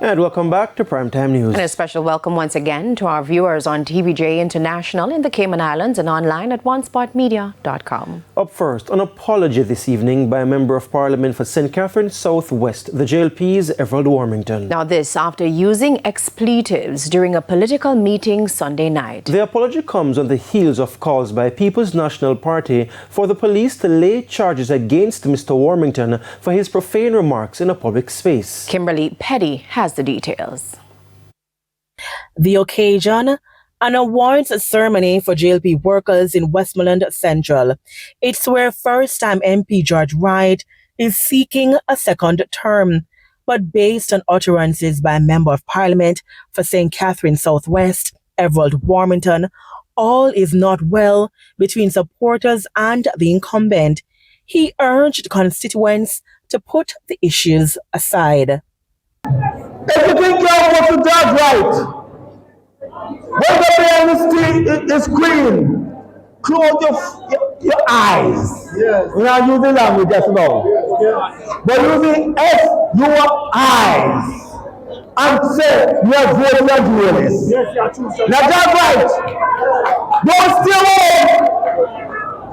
And welcome back to Primetime News. And a special welcome once again to our viewers on TVJ International in the Cayman Islands and online at onespotmedia.com. Up first, an apology this evening by a Member of Parliament for St. Catharines South West, the JLP's Everald Warmington. Now this after using expletives during a political meeting Sunday night. The apology comes on the heels of calls by People's National Party for the police to lay charges against Mr. Warmington for his profane remarks in a public space. Kimberly Petty has the details. The occasion, an awards ceremony for JLP workers in Westmoreland Central. It's where first-time MP George Wright is seeking a second term. But based on utterances by a Member of Parliament for St. Catharines South West, Everald Warmington, all is not well between supporters and the incumbent. He urged constituents to put the issues aside. If you think you're going to George Wright, when the screen, close your eyes. Yes. We're not using language just now. Yes. But using your eyes and say you are voting for this. Yes, you are true. Now George Wright, don't stay home.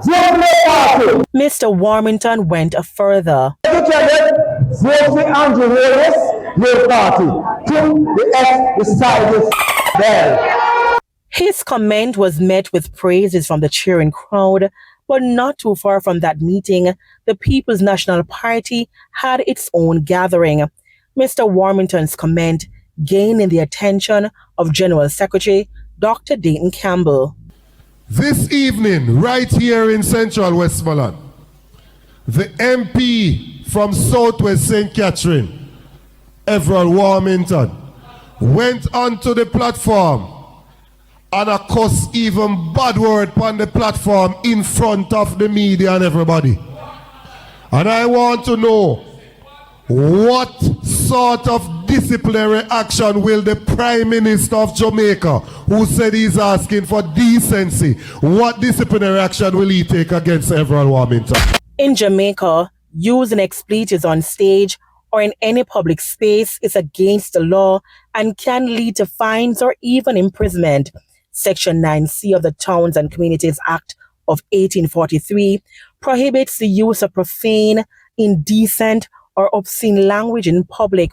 Vote for the party. Mr. Warmington went further. If you can get vote for Andrew Willis, your party. Put the F beside this bell. His comment was met with praises from the cheering crowd, but not too far from that meeting, the People's National Party had its own gathering. Mr. Warmington's comment gaining the attention of General Secretary Dr. Dayton Campbell. This evening, right here in Central Westmoreland, the MP from Southwest St. Catherine, Everald Warmington, went onto the platform and of course even bad word on the platform in front of the media and everybody. And I want to know what sort of disciplinary action will the Prime Minister of Jamaica, who said he's asking for decency, what disciplinary action will he take against Everald Warmington? In Jamaica, using expletives on stage or in any public space is against the law and can lead to fines or even imprisonment. Section 9C of the Towns and Communities Act of 1843 prohibits the use of profane, indecent, or obscene language in public.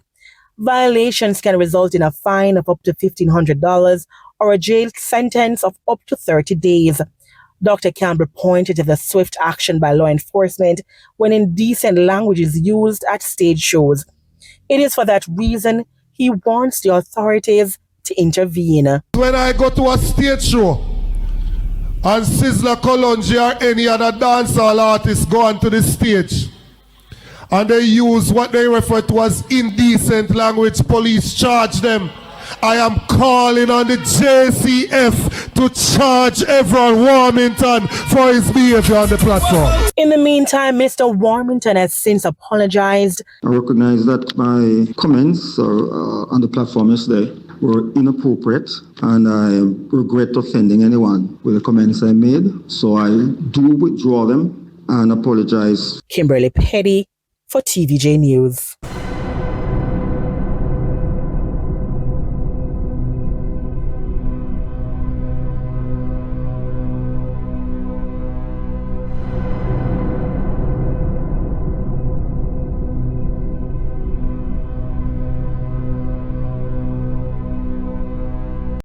Violations can result in a fine of up to $1,500 or a jail sentence of up to 30 days. Dr. Campbell pointed to the swift action by law enforcement when indecent language is used at stage shows. It is for that reason he wants the authorities to intervene. When I go to a stage show and Sizzla Kalonji or any other dancehall artist go onto the stage and they use what they refer to as indecent language, police charge them. I am calling on the JCF to charge Everald Warmington for his behavior on the platform. In the meantime, Mr. Warmington has since apologized. I recognize that my comments on the platform yesterday were inappropriate, and I regret offending anyone with the comments I made. So I do withdraw them and apologize. Kimberly Petty for TVJ News.